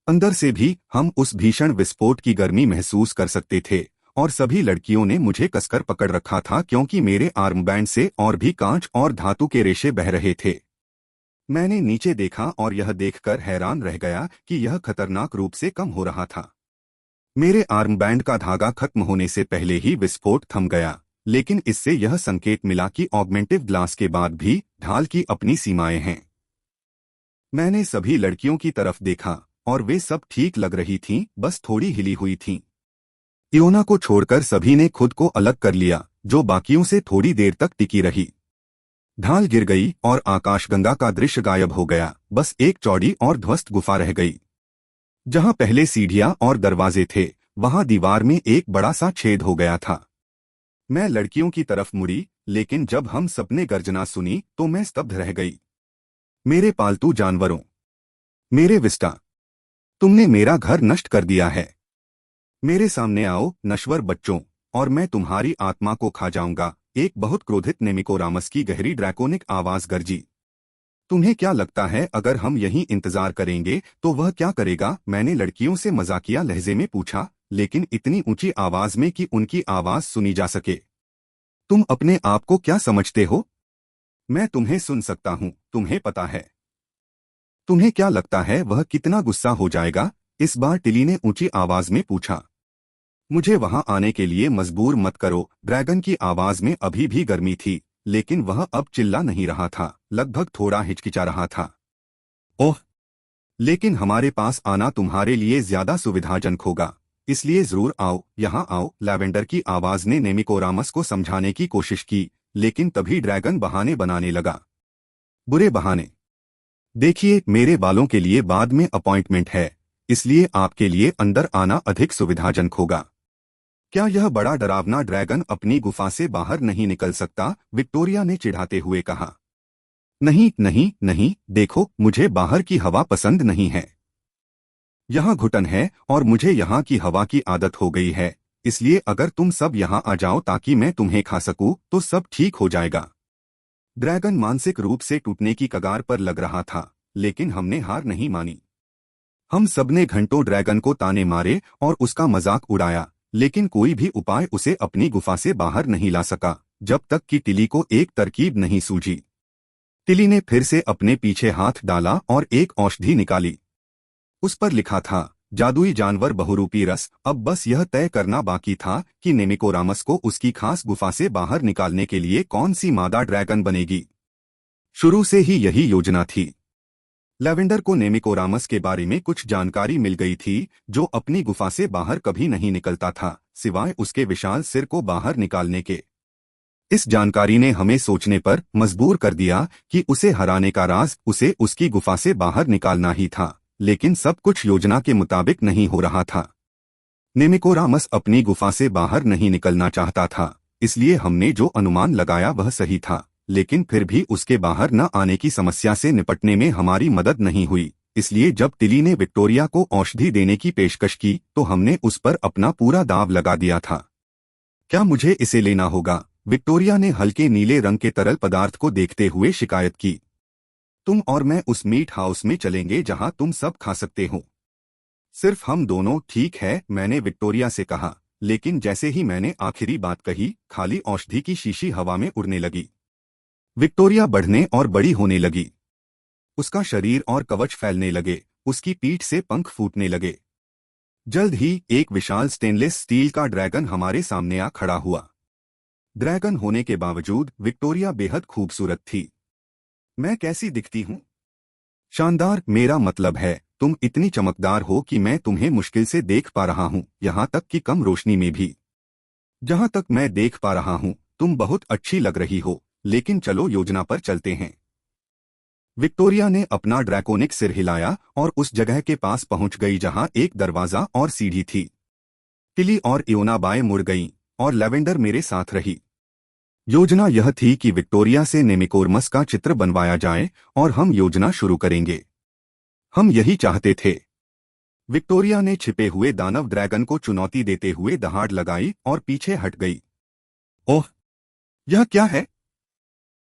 अंदर से भी हम उस भीषण विस्फोट की गर्मी महसूस कर सकते थे और सभी लड़कियों ने मुझे कसकर पकड़ रखा था क्योंकि मेरे आर्मबैंड से और भी कांच और धातु के रेशे बह रहे थे। मैंने नीचे देखा और यह देखकर हैरान रह गया कि यह खतरनाक रूप से कम हो रहा था। मेरे आर्मबैंड का धागा खत्म होने से पहले ही विस्फोट थम गया, लेकिन इससे यह संकेत मिला कि ऑगमेंटिव ग्लास के बाद भी ढाल की अपनी सीमाएं हैं। मैंने सभी लड़कियों की तरफ देखा और वे सब ठीक लग रही थीं, बस थोड़ी हिली हुई थीं। इयोना को छोड़कर सभी ने खुद को अलग कर लिया, जो बाकियों से थोड़ी देर तक टिकी रही। ढाल गिर गई और आकाशगंगा का दृश्य गायब हो गया, बस एक चौड़ी और ध्वस्त गुफा रह गई। जहां पहले सीढ़ियां और दरवाजे थे, वहां दीवार में एक बड़ा सा छेद हो गया था। मैं लड़कियों की तरफ मुड़ी, लेकिन जब हम सबने गर्जना सुनी तो मैं स्तब्ध रह गई। मेरे पालतू जानवरों, मेरे विस्टा, तुमने मेरा घर नष्ट कर दिया है। मेरे सामने आओ नश्वर बच्चों, और मैं तुम्हारी आत्मा को खा जाऊंगा। एक बहुत क्रोधित नेमिकोरामस की गहरी ड्रैकोनिक आवाज गरजी। तुम्हें क्या लगता है अगर हम यहीं इंतजार करेंगे तो वह क्या करेगा? मैंने लड़कियों से मजाकिया लहजे में पूछा, लेकिन इतनी ऊंची आवाज में कि उनकी आवाज सुनी जा सके। तुम अपने आप को क्या समझते हो? मैं तुम्हें सुन सकता हूं, तुम्हें पता है। तुम्हें क्या लगता है वह कितना गुस्सा हो जाएगा? इस बार टिली ने ऊंची आवाज में पूछा। मुझे वहां आने के लिए मजबूर मत करो। ड्रैगन की आवाज में अभी भी गर्मी थी, लेकिन वह अब चिल्ला नहीं रहा था, लगभग थोड़ा हिचकिचा रहा था। ओह, लेकिन हमारे पास आना तुम्हारे लिए ज्यादा सुविधाजनक होगा, इसलिए जरूर आओ, यहाँ आओ। लैवेंडर की आवाज ने नेमिकोरामस को समझाने की कोशिश की, लेकिन तभी ड्रैगन बहाने बनाने लगा। बुरे बहाने। देखिए, मेरे बालों के लिए बाद में अपॉइंटमेंट है, इसलिए आपके लिए अंदर आना अधिक सुविधाजनक होगा। क्या यह बड़ा डरावना ड्रैगन अपनी गुफा से बाहर नहीं निकल सकता? विक्टोरिया ने चिढ़ाते हुए कहा। नहीं नहीं नहीं, देखो, मुझे बाहर की हवा पसंद नहीं है। यहाँ घुटन है और मुझे यहाँ की हवा की आदत हो गई है, इसलिए अगर तुम सब यहाँ आ जाओ ताकि मैं तुम्हें खा सकूं तो सब ठीक हो जाएगा। ड्रैगन मानसिक रूप से टूटने की कगार पर लग रहा था, लेकिन हमने हार नहीं मानी। हम सबने घंटों ड्रैगन को ताने मारे और उसका मजाक उड़ाया, लेकिन कोई भी उपाय उसे अपनी गुफा से बाहर नहीं ला सका, जब तक कि टिली को एक तरकीब नहीं सूझी। टिली ने फिर से अपने पीछे हाथ डाला और एक औषधि निकाली। उस पर लिखा था, जादुई जानवर बहुरूपी रस। अब बस यह तय करना बाकी था कि नेमिकोरामस को उसकी खास गुफा से बाहर निकालने के लिए कौन सी मादा ड्रैगन बनेगी। शुरू से ही यही योजना थी। लैवेंडर को नेमिकोरामस के बारे में कुछ जानकारी मिल गई थी, जो अपनी गुफा से बाहर कभी नहीं निकलता था, सिवाय उसके विशाल सिर को बाहर निकालने के। इस जानकारी ने हमें सोचने पर मजबूर कर दिया कि उसे हराने का राज उसे उसकी गुफा से बाहर निकालना ही था, लेकिन सब कुछ योजना के मुताबिक नहीं हो रहा था। नेमिकोरामस अपनी गुफा से बाहर नहीं निकलना चाहता था, इसलिए हमने जो अनुमान लगाया वह सही था, लेकिन फिर भी उसके बाहर न आने की समस्या से निपटने में हमारी मदद नहीं हुई। इसलिए जब टिली ने विक्टोरिया को औषधि देने की पेशकश की तो हमने उस पर अपना पूरा दाव लगा दिया था। क्या मुझे इसे लेना होगा? विक्टोरिया ने हल्के नीले रंग के तरल पदार्थ को देखते हुए शिकायत की। तुम और मैं उस मीट हाउस में चलेंगे जहां तुम सब खा सकते हो। सिर्फ हम दोनों, ठीक है? मैंने विक्टोरिया से कहा, लेकिन जैसे ही मैंने आखिरी बात कही, खाली औषधि की शीशी हवा में उड़ने लगी। विक्टोरिया बढ़ने और बड़ी होने लगी। उसका शरीर और कवच फैलने लगे, उसकी पीठ से पंख फूटने लगे। जल्द ही एक विशाल स्टेनलेस स्टील का ड्रैगन हमारे सामने आ खड़ा हुआ। ड्रैगन होने के बावजूद विक्टोरिया बेहद खूबसूरत थी। मैं कैसी दिखती हूँ? शानदार। मेरा मतलब है, तुम इतनी चमकदार हो कि मैं तुम्हें मुश्किल से देख पा रहा हूँ, यहाँ तक कि कम रोशनी में भी। जहाँ तक मैं देख पा रहा हूँ, तुम बहुत अच्छी लग रही हो, लेकिन चलो योजना पर चलते हैं। विक्टोरिया ने अपना ड्रैकोनिक सिर हिलाया और उस जगह के पास पहुंच गई जहां एक दरवाजा और सीढ़ी थी। टिली और इयोना बाएं मुड़ गईं और लैवेंडर मेरे साथ रही। योजना यह थी कि विक्टोरिया से नेमिकोरमस का चित्र बनवाया जाए और हम योजना शुरू करेंगे। हम यही चाहते थे। विक्टोरिया ने छिपे हुए दानव ड्रैगन को चुनौती देते हुए दहाड़ लगाई और पीछे हट गई। ओह, यह क्या है?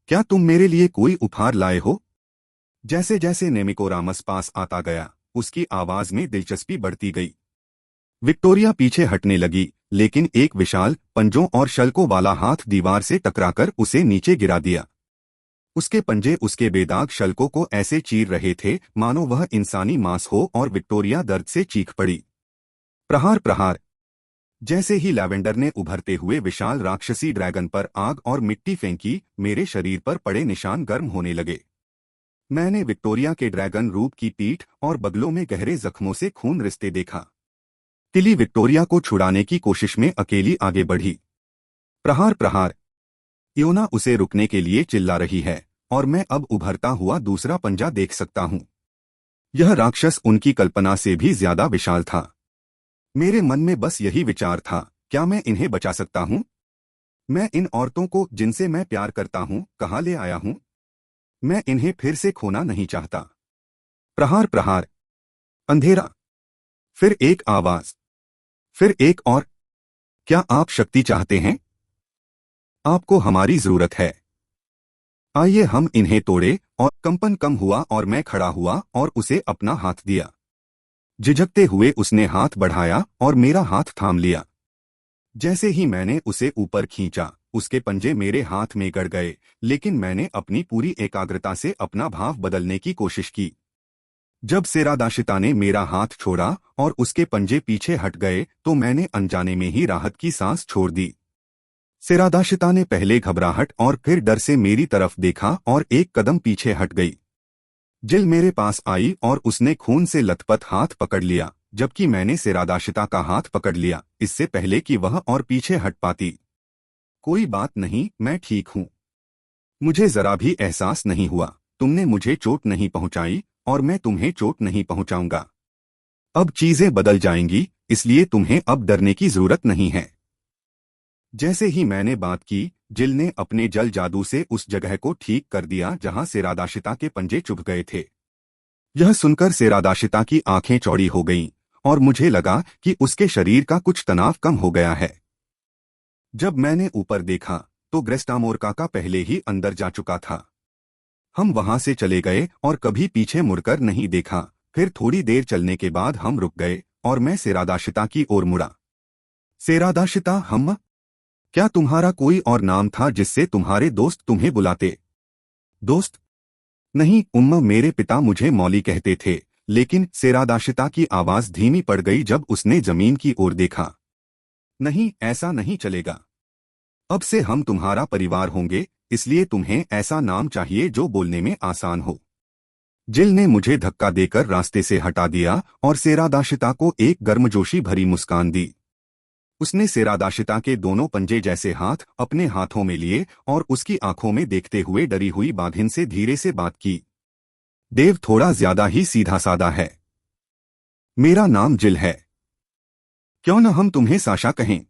क्या तुम मेरे लिए कोई उपहार लाए हो? जैसे जैसे नेमिकोरामस पास आता गया, उसकी आवाज में दिलचस्पी बढ़ती गई। विक्टोरिया पीछे हटने लगी, लेकिन एक विशाल पंजों और शल्कों वाला हाथ दीवार से टकराकर उसे नीचे गिरा दिया। उसके पंजे उसके बेदाग शल्कों को ऐसे चीर रहे थे मानो वह इंसानी मांस हो, और विक्टोरिया दर्द से चीख पड़ी। प्रहार प्रहार। जैसे ही लैवेंडर ने उभरते हुए विशाल राक्षसी ड्रैगन पर आग और मिट्टी फेंकी, मेरे शरीर पर पड़े निशान गर्म होने लगे। मैंने विक्टोरिया के ड्रैगन रूप की पीठ और बगलों में गहरे जख्मों से खून रिश्ते देखा। टिली विक्टोरिया को छुड़ाने की कोशिश में अकेली आगे बढ़ी। प्रहार प्रहार। इयोना उसे रुकने के लिए चिल्ला रही है, और मैं अब उभरता हुआ दूसरा पंजा देख सकता हूं। यह राक्षस उनकी कल्पना से भी ज्यादा विशाल था। मेरे मन में बस यही विचार था, क्या मैं इन्हें बचा सकता हूं? मैं इन औरतों को जिनसे मैं प्यार करता हूं कहां ले आया हूं? मैं इन्हें फिर से खोना नहीं चाहता। प्रहार प्रहार। अंधेरा। फिर एक आवाज। फिर एक और, क्या आप शक्ति चाहते हैं? आपको हमारी जरूरत है। आइए हम इन्हें तोड़े। और कंपन कम हुआ और मैं खड़ा हुआ और उसे अपना हाथ दिया। झिझकते हुए उसने हाथ बढ़ाया और मेरा हाथ थाम लिया। जैसे ही मैंने उसे ऊपर खींचा, उसके पंजे मेरे हाथ में गड़ गए, लेकिन मैंने अपनी पूरी एकाग्रता से अपना भाव बदलने की कोशिश की। जब सेरादाशिता ने मेरा हाथ छोड़ा और उसके पंजे पीछे हट गए तो मैंने अनजाने में ही राहत की सांस छोड़ दी। सेरादाशिता ने पहले घबराहट और फिर डर से मेरी तरफ देखा और एक कदम पीछे हट गई। जिल मेरे पास आई और उसने खून से लथपथ हाथ पकड़ लिया, जबकि मैंने सेरादाशिता का हाथ पकड़ लिया, इससे पहले कि वह और पीछे हट पाती। कोई बात नहीं, मैं ठीक हूँ। मुझे जरा भी एहसास नहीं हुआ। तुमने मुझे चोट नहीं पहुंचाई और मैं तुम्हें चोट नहीं पहुंचाऊंगा। अब चीजें बदल जाएंगी, इसलिए तुम्हें अब डरने की जरूरत नहीं है। जैसे ही मैंने बात की, जिल ने अपने जल जादू से उस जगह को ठीक कर दिया जहां सेरादाशिता के पंजे चुभ गए थे। यह सुनकर सेरादाशिता की आंखें चौड़ी हो गईं और मुझे लगा कि उसके शरीर का कुछ तनाव कम हो गया है। जब मैंने ऊपर देखा तो ग्रेस्टामोर का पहले ही अंदर जा चुका था। हम वहां से चले गए और कभी पीछे मुड़कर नहीं देखा। फिर थोड़ी देर चलने के बाद हम रुक गए और मैं सेरादाशिता की ओर मुड़ा। सेरादाशिता, हम, क्या तुम्हारा कोई और नाम था जिससे तुम्हारे दोस्त तुम्हें बुलाते? दोस्त? नहीं उम्मा, मेरे पिता मुझे मौली कहते थे। लेकिन सेरादाशिता की आवाज धीमी पड़ गई जब उसने जमीन की ओर देखा। नहीं, ऐसा नहीं चलेगा। अब से हम तुम्हारा परिवार होंगे, इसलिए तुम्हें ऐसा नाम चाहिए जो बोलने में आसान हो। जिल ने मुझे धक्का देकर रास्ते से हटा दिया और सेरादाशिता को एक गर्मजोशी भरी मुस्कान दी। उसने सेरादाशिता के दोनों पंजे जैसे हाथ अपने हाथों में लिए और उसकी आंखों में देखते हुए डरी हुई बाधिन से धीरे से बात की। देव थोड़ा ज्यादा ही सीधा सादा है। मेरा नाम जिल है। क्यों न हम तुम्हें साशा कहें?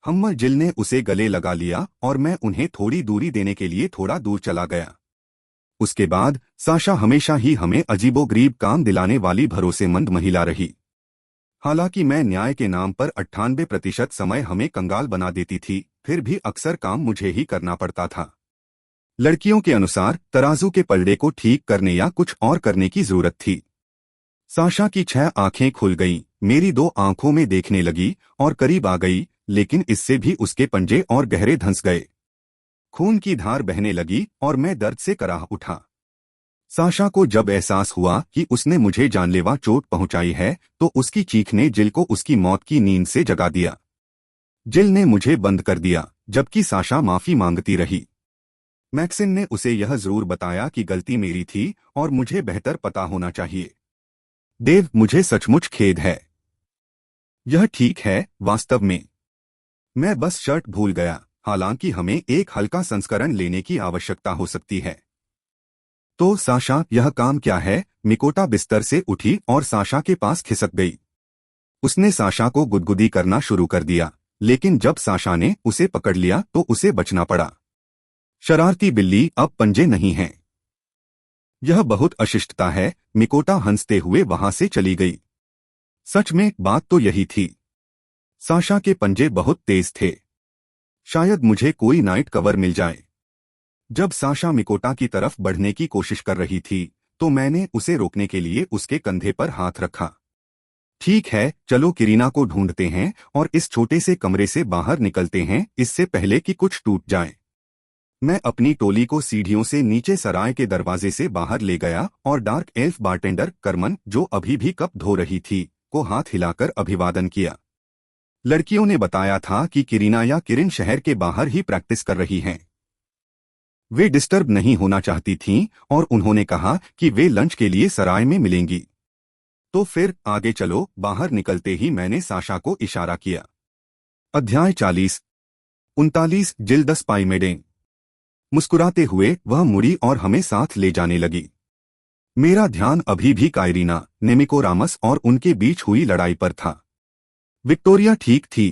हम। जिल ने उसे गले लगा लिया और मैं उन्हें थोड़ी दूरी देने के लिए थोड़ा दूर चला गया। उसके बाद साशा हमेशा ही हमें अजीबोगरीब काम दिलाने वाली भरोसेमंद महिला रही। हालांकि मैं न्याय के नाम पर 98% समय हमें कंगाल बना देती थी, फिर भी अक्सर काम मुझे ही करना पड़ता था। लड़कियों के अनुसार तराजू के पलड़े को ठीक करने या कुछ और करने की जरूरत थी। साशा की 6 आंखें खुल गईं, मेरी 2 आंखों में देखने लगी और करीब आ गई, लेकिन इससे भी उसके पंजे और गहरे धंस गए। खून की धार बहने लगी और मैं दर्द से कराह उठा। साशा को जब एहसास हुआ कि उसने मुझे जानलेवा चोट पहुंचाई है तो उसकी चीख ने जिल को उसकी मौत की नींद से जगा दिया। जिल ने मुझे बंद कर दिया, जबकि साशा माफी मांगती रही। मैक्सिन ने उसे यह जरूर बताया कि गलती मेरी थी और मुझे बेहतर पता होना चाहिए। देव, मुझे सचमुच खेद है। यह ठीक है, वास्तव में मैं बस शर्ट भूल गया। हालांकि हमें एक हल्का संस्करण लेने की आवश्यकता हो सकती है। तो साशा, यह काम क्या है? मिकोटा बिस्तर से उठी और साशा के पास खिसक गई। उसने साशा को गुदगुदी करना शुरू कर दिया, लेकिन जब साशा ने उसे पकड़ लिया तो उसे बचना पड़ा। शरारती बिल्ली, अब पंजे नहीं हैं। यह बहुत अशिष्टता है। मिकोटा हंसते हुए वहां से चली गई। सच में बात तो यही थी। साशा के पंजे बहुत तेज थे। शायद मुझे कोई नाइट कवर मिल जाए। जब साशा मिकोटा की तरफ बढ़ने की कोशिश कर रही थी तो मैंने उसे रोकने के लिए उसके कंधे पर हाथ रखा। ठीक है, चलो किरीना को ढूंढते हैं और इस छोटे से कमरे से बाहर निकलते हैं, इससे पहले कि कुछ टूट जाए। मैं अपनी टोली को सीढ़ियों से नीचे सराय के दरवाजे से बाहर ले गया और डार्क एल्फ बारटेंडर करमन, जो अभी भी कप धो रही थी, को हाथ हिलाकर अभिवादन किया। लड़कियों ने बताया था कि किरीना या किरिन शहर के बाहर ही प्रैक्टिस कर रही हैं। वे डिस्टर्ब नहीं होना चाहती थीं और उन्होंने कहा कि वे लंच के लिए सराय में मिलेंगी। तो फिर आगे चलो। बाहर निकलते ही मैंने साशा को इशारा किया। अध्याय 40-39 जिल्दस पाइमेडेन। मुस्कुराते हुए वह मुड़ी और हमें साथ ले जाने लगी। मेरा ध्यान अभी भी काइरीना, नेमिकोरामस और उनके बीच हुई लड़ाई पर था। विक्टोरिया ठीक थी।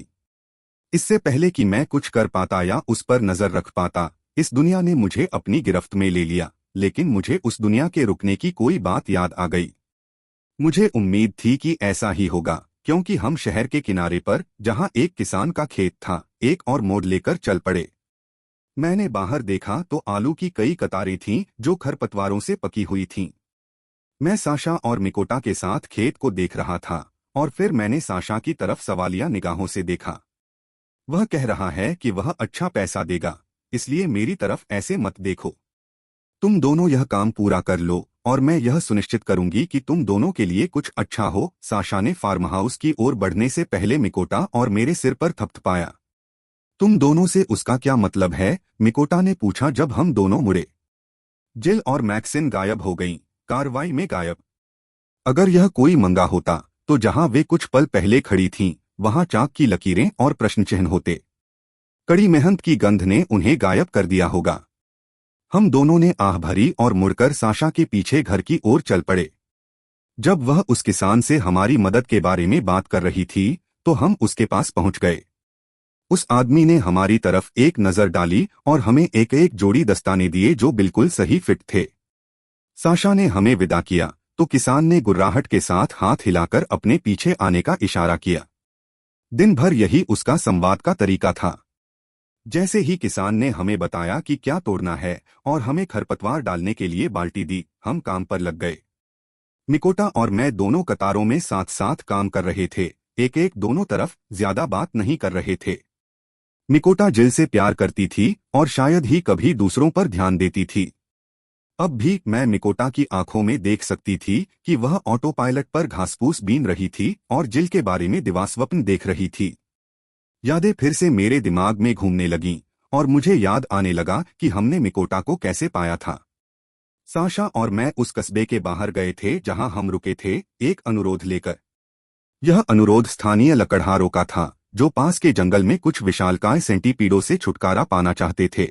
इससे पहले कि मैं कुछ कर पाता या उस पर नजर रख पाता, इस दुनिया ने मुझे अपनी गिरफ्त में ले लिया। लेकिन मुझे उस दुनिया के रुकने की कोई बात याद आ गई। मुझे उम्मीद थी कि ऐसा ही होगा, क्योंकि हम शहर के किनारे पर, जहां एक किसान का खेत था, एक और मोड़ लेकर चल पड़े। मैंने बाहर देखा तो आलू की कई कतारें थीं जो खरपतवारों से पकी हुई थीं। मैं साशा और मिकोटा के साथ खेत को देख रहा था और फिर मैंने साशा की तरफ सवालिया निगाहों से देखा। वह कह रहा है कि वह अच्छा पैसा देगा, इसलिए मेरी तरफ ऐसे मत देखो। तुम दोनों यह काम पूरा कर लो और मैं यह सुनिश्चित करूंगी कि तुम दोनों के लिए कुछ अच्छा हो। साशा ने फार्म हाउस की ओर बढ़ने से पहले मिकोटा और मेरे सिर पर थपथपाया। तुम दोनों से उसका क्या मतलब है? मिकोटा ने पूछा जब हम दोनों मुड़े। जिल और मैक्सिन गायब हो गईं, कार्रवाई में गायब। अगर यह कोई मंगा होता तो जहां वे कुछ पल पहले खड़ी थीं, वहां चाक की लकीरें और प्रश्न चिन्ह होते। कड़ी मेहनत की गंध ने उन्हें गायब कर दिया होगा। हम दोनों ने आह भरी और मुड़कर साशा के पीछे घर की ओर चल पड़े। जब वह उस किसान से हमारी मदद के बारे में बात कर रही थी तो हम उसके पास पहुंच गए। उस आदमी ने हमारी तरफ एक नजर डाली और हमें एक एक जोड़ी दस्ताने दिए जो बिल्कुल सही फिट थे। साशा ने हमें विदा किया तो किसान ने गुर्राहट के साथ हाथ हिलाकर अपने पीछे आने का इशारा किया। दिन भर यही उसका संवाद का तरीका था। जैसे ही किसान ने हमें बताया कि क्या तोड़ना है और हमें खरपतवार डालने के लिए बाल्टी दी, हम काम पर लग गए। मिकोटा और मैं दोनों कतारों में साथ साथ काम कर रहे थे, एक एक दोनों तरफ, ज्यादा बात नहीं कर रहे थे। मिकोटा जिल से प्यार करती थी और शायद ही कभी दूसरों पर ध्यान देती थी। अब भी मैं मिकोटा की आंखों में देख सकती थी कि वह ऑटो पायलट पर घासपूस बीन रही थी और जिल के बारे में दिवास्वप्न देख रही थी। यादें फिर से मेरे दिमाग में घूमने लगीं और मुझे याद आने लगा कि हमने मिकोटा को कैसे पाया था। साशा और मैं उस कस्बे के बाहर गए थे जहां हम रुके थे, एक अनुरोध लेकर। यह अनुरोध स्थानीय लकड़हारों का था जो पास के जंगल में कुछ विशालकाय सेंटीपीडों से छुटकारा पाना चाहते थे।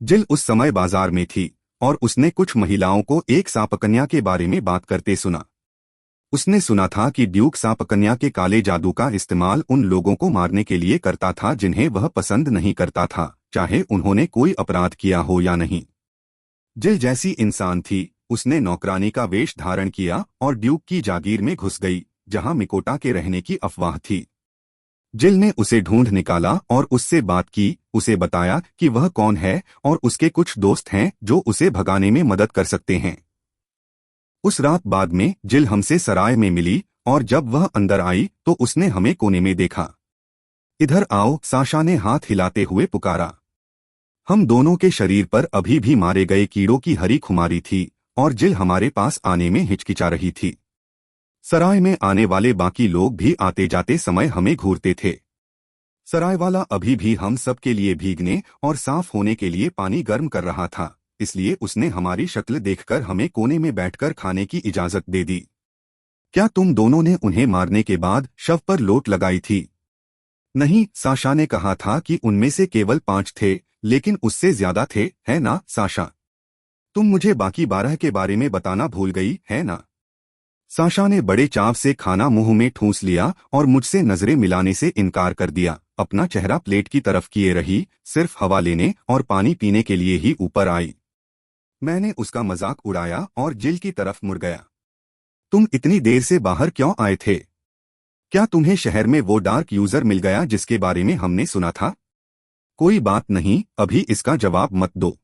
जिल उस समय बाजार में थी और उसने कुछ महिलाओं को एक सांपकन्या के बारे में बात करते सुना। उसने सुना था कि ड्यूक सांपकन्या के काले जादू का इस्तेमाल उन लोगों को मारने के लिए करता था जिन्हें वह पसंद नहीं करता था, चाहे उन्होंने कोई अपराध किया हो या नहीं। जिल जैसी इंसान थी, उसने नौकरानी का वेश धारण किया और ड्यूक की जागीर में घुस गई जहां मिकोटा के रहने की अफवाह थी। जिल ने उसे ढूंढ निकाला और उससे बात की, उसे बताया कि वह कौन है और उसके कुछ दोस्त हैं जो उसे भगाने में मदद कर सकते हैं। उस रात बाद में जिल हमसे सराय में मिली और जब वह अंदर आई तो उसने हमें कोने में देखा। इधर आओ, साशा ने हाथ हिलाते हुए पुकारा। हम दोनों के शरीर पर अभी भी मारे गए कीड़ों की हरी खुमारी थी और जिल हमारे पास आने में हिचकिचा रही थी। सराय में आने वाले बाकी लोग भी आते जाते समय हमें घूरते थे। सराय वाला अभी भी हम सब के लिए भीगने और साफ होने के लिए पानी गर्म कर रहा था, इसलिए उसने हमारी शक्ल देखकर हमें कोने में बैठकर खाने की इजाजत दे दी। क्या तुम दोनों ने उन्हें मारने के बाद शव पर लोट लगाई थी? नहीं, साशा ने कहा था कि उनमें से केवल 5 थे, लेकिन उससे ज्यादा थे, है ना साशा? तुम मुझे बाकी 12 के बारे में बताना भूल गई, है ना? साशा ने बड़े चाव से खाना मुंह में ठूंस लिया और मुझसे नजरें मिलाने से इनकार कर दिया। अपना चेहरा प्लेट की तरफ किए रही, सिर्फ हवा लेने और पानी पीने के लिए ही ऊपर आई। मैंने उसका मजाक उड़ाया और जिल की तरफ मुड़ गया। तुम इतनी देर से बाहर क्यों आए थे? क्या तुम्हें शहर में वो डार्क यूजर मिल गया जिसके बारे में हमने सुना था? कोई बात नहीं, अभी इसका जवाब मत दो।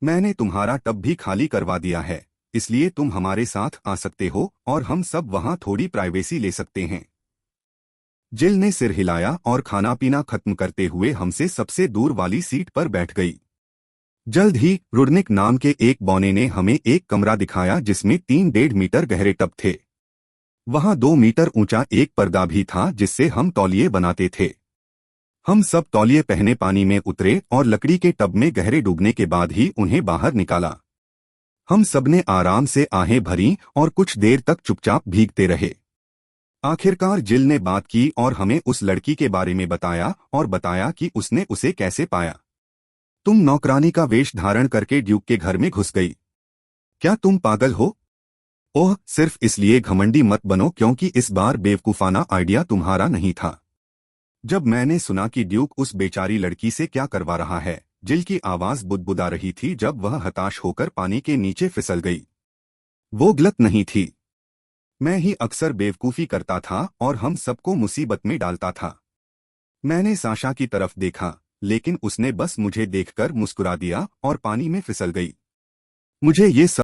मैंने तुम्हारा टब भी खाली करवा दिया है, इसलिए तुम हमारे साथ आ सकते हो और हम सब वहां थोड़ी प्राइवेसी ले सकते हैं। जिल ने सिर हिलाया और खाना पीना खत्म करते हुए हमसे सबसे दूर वाली सीट पर बैठ गई। जल्द ही रुडनिक नाम के एक बौने ने हमें एक कमरा दिखाया जिसमें 3-1.5 मीटर गहरे टब थे। वहां 2 मीटर ऊंचा एक पर्दा भी था जिससे हम तौलिए बनाते थे। हम सब तौलिए पहने पानी में उतरे और लकड़ी के टब में गहरे डूबने के बाद ही उन्हें बाहर निकाला। हम सबने आराम से आहें भरी और कुछ देर तक चुपचाप भीगते रहे। आखिरकार जिल ने बात की और हमें उस लड़की के बारे में बताया और बताया कि उसने उसे कैसे पाया। तुम नौकरानी का वेश धारण करके ड्यूक के घर में घुस गई। क्या तुम पागल हो? ओह, सिर्फ इसलिए घमंडी मत बनो क्योंकि इस बार बेवकूफाना आइडिया तुम्हारा नहीं था। जब मैंने सुना कि ड्यूक उस बेचारी लड़की से क्या करवा रहा है, जिल की आवाज बुदबुदा रही थी जब वह हताश होकर पानी के नीचे फिसल गई। वो गलत नहीं थी। मैं ही अक्सर बेवकूफ़ी करता था और हम सबको मुसीबत में डालता था। मैंने साशा की तरफ देखा, लेकिन उसने बस मुझे देखकर मुस्कुरा दिया और पानी में फिसल गई। मुझे ये सब